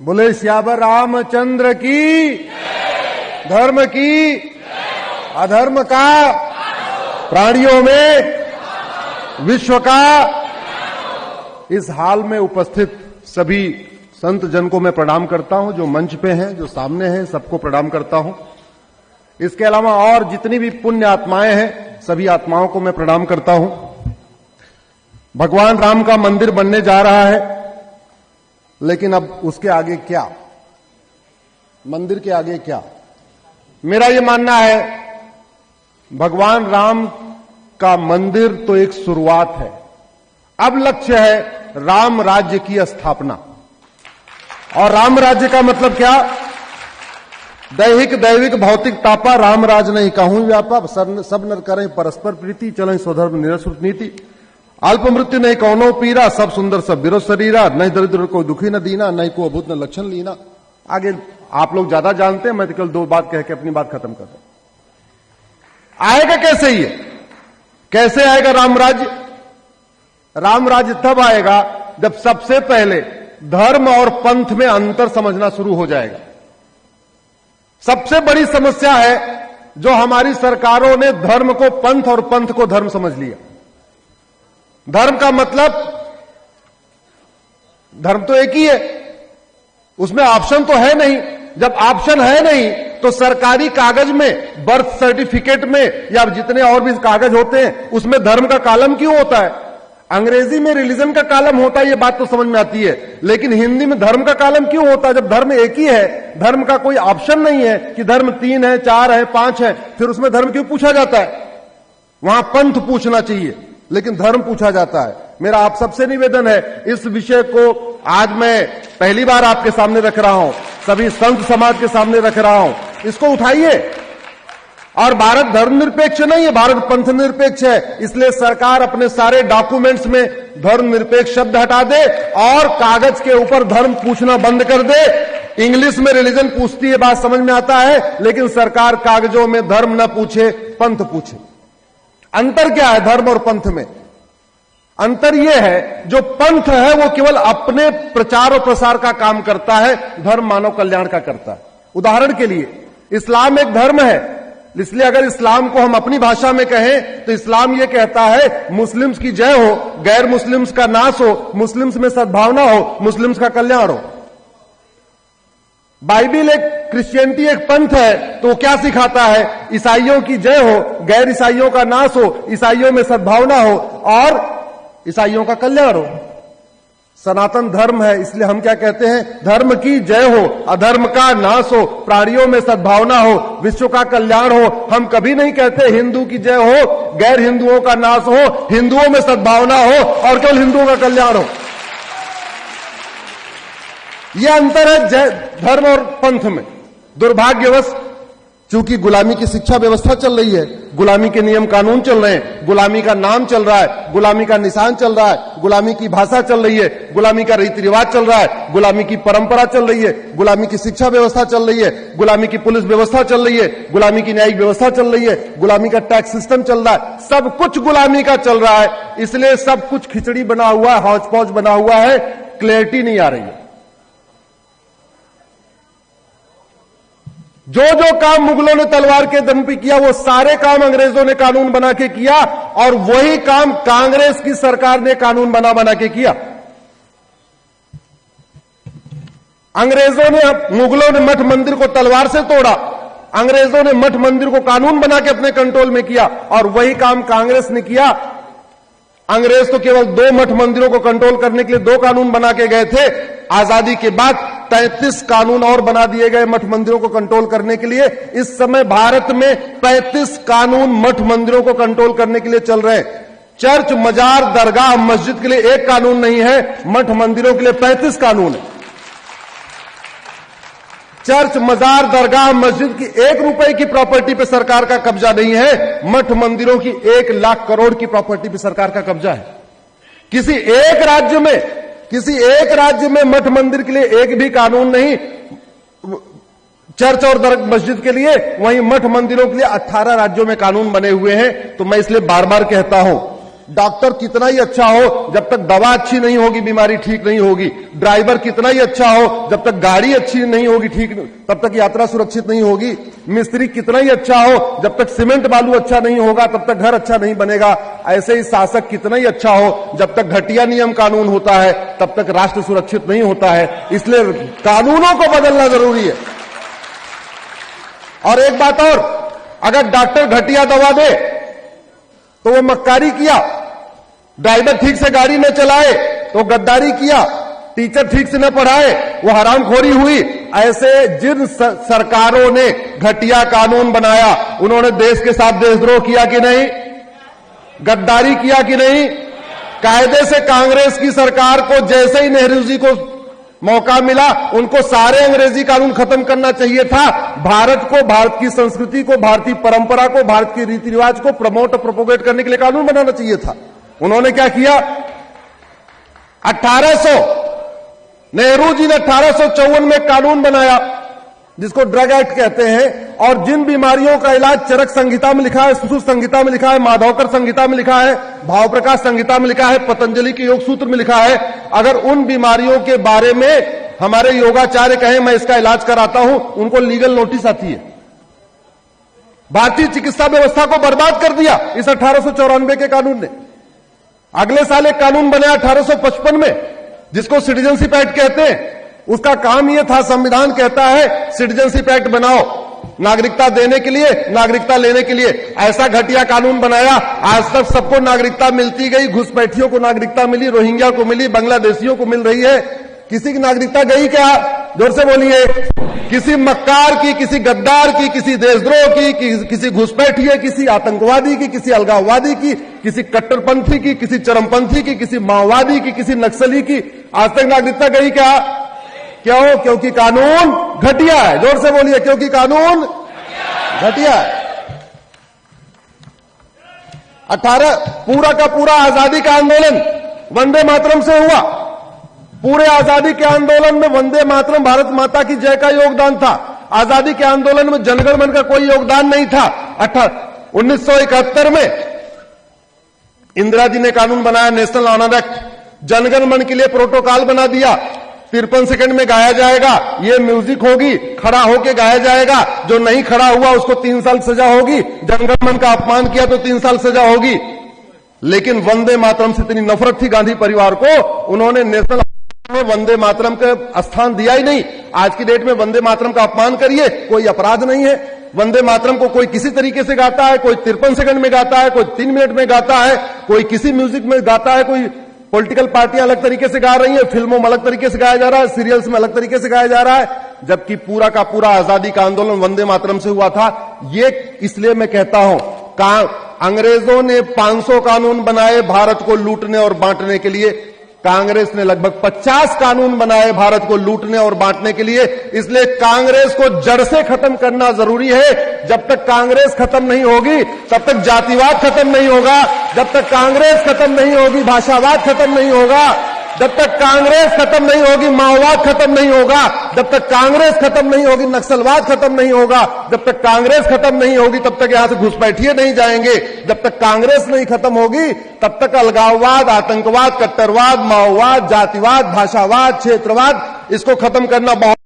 बोले श्यावर रामचंद्र की, धर्म की, अधर्म का, प्राणियों में, विश्व का। इस हाल में उपस्थित सभी संत जन को मैं प्रणाम करता हूं, जो मंच पे हैं, जो सामने हैं, सबको प्रणाम करता हूं। इसके अलावा और जितनी भी पुण्य आत्माएं हैं, सभी आत्माओं को मैं प्रणाम करता हूं। भगवान राम का मंदिर बनने जा रहा है, लेकिन अब उसके आगे क्या? मंदिर के आगे क्या? मेरा यह मानना है, भगवान राम का मंदिर तो एक शुरुआत है। अब लक्ष्य है राम राज्य की स्थापना। और राम राज्य का मतलब क्या? दैहिक दैविक भौतिक तापा राम राज नहीं कहूं व्यापा, सब नर करें परस्पर प्रीति, चलें स्वधर्म निरसुत नीति। अल्प मृत्यु नहीं कौनो पीरा, सब सुंदर सब विरोध शरीरा, नहीं दरिद्र को दुखी न दीना, नहीं को अभूत न लक्षण लीना। आगे आप लोग ज्यादा जानते हैं, मैं तो केवल दो बात कह के अपनी बात खत्म कर दूं। आएगा कैसे ये? कैसे आएगा राम राज्य? राम राज्य तब आएगा जब सबसे पहले धर्म और पंथ में अंतर समझना शुरू हो जाएगा। सबसे बड़ी समस्या है जो हमारी सरकारों ने धर्म को पंथ और पंथ को धर्म समझ लिया। धर्म का मतलब, धर्म तो एक ही है, उसमें ऑप्शन तो है नहीं। जब ऑप्शन है नहीं तो सरकारी कागज में, बर्थ सर्टिफिकेट में या जितने और भी कागज होते हैं, उसमें धर्म का कॉलम क्यों होता है? अंग्रेजी में रिलीजन का कॉलम होता है, ये बात तो समझ में आती है, लेकिन हिंदी में धर्म का कॉलम क्यों होता है? जब धर्म एक ही है, धर्म का कोई ऑप्शन नहीं है कि धर्म 3 है, 4 है, 5 है, फिर उसमें धर्म क्यों पूछा जाता है? वहां पंथ पूछना चाहिए, लेकिन धर्म पूछा जाता है। मेरा आप सबसे निवेदन है, इस विषय को आज मैं पहली बार आपके सामने रख रहा हूं, सभी संत समाज के सामने रख रहा हूं, इसको उठाइए। और भारत धर्मनिरपेक्ष नहीं है, भारत पंथ निरपेक्ष है। इसलिए सरकार अपने सारे डॉक्यूमेंट्स में धर्मनिरपेक्ष शब्द हटा दे और कागज के ऊपर धर्म पूछना बंद कर दे। इंग्लिश में रिलीजन पूछती है, बात समझ में आता है, लेकिन सरकार कागजों में धर्म न पूछे, पंथ पूछे। अंतर क्या है धर्म और पंथ में? अंतर यह है, जो पंथ है वो केवल अपने प्रचार और प्रसार का काम करता है, धर्म मानव कल्याण का करता है। उदाहरण के लिए इस्लाम एक धर्म है, इसलिए अगर इस्लाम को हम अपनी भाषा में कहें तो इस्लाम यह कहता है मुस्लिम्स की जय हो, गैर मुस्लिम्स का नाश हो, मुस्लिम्स में सद्भावना हो, मुस्लिम्स का कल्याण हो। बाइबिल एक, क्रिश्चियनिटी एक पंथ है, तो वो क्या सिखाता है? ईसाइयों की जय हो, गैर ईसाइयों का नाश हो, ईसाइयों में सद्भावना हो और ईसाइयों का कल्याण हो। सनातन धर्म है, इसलिए हम क्या कहते हैं? धर्म की जय हो, अधर्म का नाश हो, प्राणियों में सद्भावना हो, विश्व का कल्याण हो। हम कभी नहीं कहते हिंदू की जय हो, गैर हिंदुओं का नाश हो, हिंदुओं में सद्भावना हो और केवल हिंदुओं का कल्याण हो। यह अंतर है धर्म और पंथ में। दुर्भाग्यवश चूंकि गुलामी की शिक्षा व्यवस्था चल रही है, गुलामी के नियम कानून चल रहे हैं, गुलामी का नाम चल रहा है, गुलामी का निशान चल रहा है, गुलामी की भाषा चल रही है, गुलामी का रीति रिवाज चल रहा है, गुलामी की परंपरा चल रही है, गुलामी की शिक्षा व्यवस्था चल रही है, गुलामी की पुलिस व्यवस्था चल रही है, गुलामी की न्यायिक व्यवस्था चल रही है, गुलामी का टैक्स सिस्टम चल रहा है, सब कुछ गुलामी का चल रहा है। इसलिए सब कुछ खिचड़ी बना हुआ है, हौच पौच बना हुआ है, क्लैरिटी नहीं आ रही है। जो जो काम मुगलों ने तलवार के दम पे किया, वो सारे काम अंग्रेजों ने कानून बना के किया, और वही काम कांग्रेस की सरकार ने कानून बना के किया। अंग्रेजों ने, मुगलों ने मठ मंदिर को तलवार से तोड़ा, अंग्रेजों ने मठ मंदिर को कानून बना के अपने कंट्रोल में किया, और वही काम कांग्रेस ने किया। अंग्रेज तो केवल 2 मठ मंदिरों को कंट्रोल करने के लिए 2 कानून बना के गए थे। आजादी के बाद 33 कानून और बना दिए गए मठ मंदिरों को कंट्रोल करने के लिए। इस समय भारत में 35 कानून मठ मंदिरों को कंट्रोल करने के लिए चल रहे हैं। चर्च, मजार, दरगाह, मस्जिद के लिए 1 कानून नहीं है, मठ मंदिरों के लिए 35 कानून है। चर्च, मजार, दरगाह, मस्जिद की 1 रुपए की प्रॉपर्टी पे सरकार का कब्जा नहीं है, मठ मंदिरों की 1 लाख करोड़ की प्रॉपर्टी पे सरकार का कब्जा है। किसी एक राज्य में मठ मंदिर के लिए एक भी कानून नहीं, चर्च और मस्जिद के लिए, वहीं मठ मंदिरों के लिए 18 राज्यों में कानून बने हुए हैं। तो मैं इसलिए बार बार कहता हूं, डॉक्टर कितना ही अच्छा हो, जब तक दवा अच्छी नहीं होगी बीमारी ठीक नहीं होगी। ड्राइवर कितना ही अच्छा हो, जब तक गाड़ी अच्छी नहीं होगी ठीक तब तक यात्रा सुरक्षित नहीं होगी। मिस्त्री कितना ही अच्छा हो, जब तक सीमेंट बालू अच्छा नहीं होगा तब तक घर अच्छा नहीं बनेगा। ऐसे ही शासक कितना ही अच्छा हो, जब तक घटिया नियम कानून होता है तब तक राष्ट्र सुरक्षित नहीं होता है। इसलिए कानूनों को बदलना जरूरी है। और एक बात और, अगर डॉक्टर घटिया दवा दे तो वो मक्कारी किया, ड्राइवर ठीक से गाड़ी न चलाए तो गद्दारी किया, टीचर ठीक से न पढ़ाए वो हरामखोरी हुई। ऐसे जिन सरकारों ने घटिया कानून बनाया उन्होंने देश के साथ देशद्रोह किया कि नहीं, गद्दारी किया कि नहीं। कायदे से कांग्रेस की सरकार को जैसे ही नेहरू जी को मौका मिला उनको सारे अंग्रेजी कानून खत्म करना चाहिए था। भारत को, भारत की संस्कृति को, भारतीय परंपरा को, भारत के रीति रिवाज को प्रमोट और प्रोपोगेट करने के लिए कानून बनाना चाहिए था। उन्होंने क्या किया, 1800 नेहरू जी ने 1854 में कानून बनाया जिसको ड्रग एक्ट कहते हैं, और जिन बीमारियों का इलाज चरक संहिता में लिखा है, सुश्रुत संहिता में लिखा है, माधवकर संहिता में लिखा है, भाव प्रकाश संहिता में लिखा है, पतंजलि के योग सूत्र में लिखा है, अगर उन बीमारियों के बारे में हमारे योगाचार्य कहें मैं इसका इलाज कराता हूं, उनको लीगल नोटिस आती है। भारतीय चिकित्सा व्यवस्था को बर्बाद कर दिया इस 1894 के कानून ने। अगले साल एक कानून बना 1855 में जिसको सिटीजनशिप एक्ट कहते हैं। उसका काम यह था, संविधान कहता है सिटीजनशिप एक्ट बनाओ नागरिकता देने के लिए, नागरिकता लेने के लिए। ऐसा घटिया कानून बनाया, आज तक सबको नागरिकता मिलती गई, घुसपैठियों को नागरिकता मिली, रोहिंग्या को मिली, बांग्लादेशियों को मिल रही है। किसी की नागरिकता गई क्या? जोर से बोलिए। किसी मक्कार की, किसी गद्दार की, किसी देशद्रोह की, किसी घुसपैठिए, किसी आतंकवादी की, किसी अलगाववादी की, किसी कट्टरपंथी की, किसी चरमपंथी की, किसी माओवादी की, किसी नक्सली की आज तक नागरिकता गई क्या? क्यों? क्योंकि कानून घटिया है। जोर से बोलिए, क्योंकि कानून घटिया है। 18 पूरा का पूरा आजादी का आंदोलन वंदे मातरम से हुआ। पूरे आजादी के आंदोलन में वंदे मातरम, भारत माता की जय का योगदान था। आजादी के आंदोलन में जनगण मन का कोई योगदान नहीं था। 1971 में इंदिरा जी ने कानून बनाया, नेशनल ऑनर एक्ट, जनगण मन के लिए प्रोटोकॉल बना दिया। 53 सेकंड में गाया जाएगा, ये म्यूजिक होगी, खड़ा होके गाया जाएगा, जो नहीं खड़ा हुआ उसको 3 साल सजा होगी, जनगण मन का अपमान किया तो 3 साल सजा होगी। लेकिन वंदे मातरम से इतनी नफरत थी गांधी परिवार को, उन्होंने नेशनल में वंदे मातरम का स्थान दिया ही नहीं। आज की डेट में वंदे मातरम का अपमान करिए, कोई अपराध नहीं है। वंदे मातरम को कोई किसी तरीके से गाता है, कोई 53 सेकंड में गाता है, कोई 3 मिनट में गाता है, कोई किसी म्यूजिक में गाता है, कोई पॉलिटिकल पार्टियां अलग तरीके से गा रही है, फिल्मों में अलग तरीके से गाया जा रहा है, सीरियल्स में अलग तरीके से गाया जा रहा है, जबकि पूरा का पूरा आजादी का आंदोलन वंदे मातरम से हुआ था। ये इसलिए मैं कहता हूं, अंग्रेजों ने 500 कानून बनाए भारत को लूटने और बांटने के लिए, कांग्रेस ने लगभग 50 कानून बनाए भारत को लूटने और बांटने के लिए। इसलिए कांग्रेस को जड़ से खत्म करना जरूरी है। जब तक कांग्रेस खत्म नहीं होगी तब तक जातिवाद खत्म नहीं होगा, जब तक कांग्रेस खत्म नहीं होगी भाषावाद खत्म नहीं होगा, जब तक कांग्रेस खत्म नहीं होगी माओवाद खत्म नहीं होगा, जब तक कांग्रेस खत्म नहीं होगी नक्सलवाद खत्म नहीं होगा, जब तक कांग्रेस खत्म नहीं होगी तब तक यहां से घुसपैठिए नहीं जाएंगे। जब तक कांग्रेस नहीं खत्म होगी तब तक अलगाववाद, आतंकवाद, कट्टरवाद, माओवाद, जातिवाद, भाषावाद, क्षेत्रवाद, इसको खत्म करना बहुत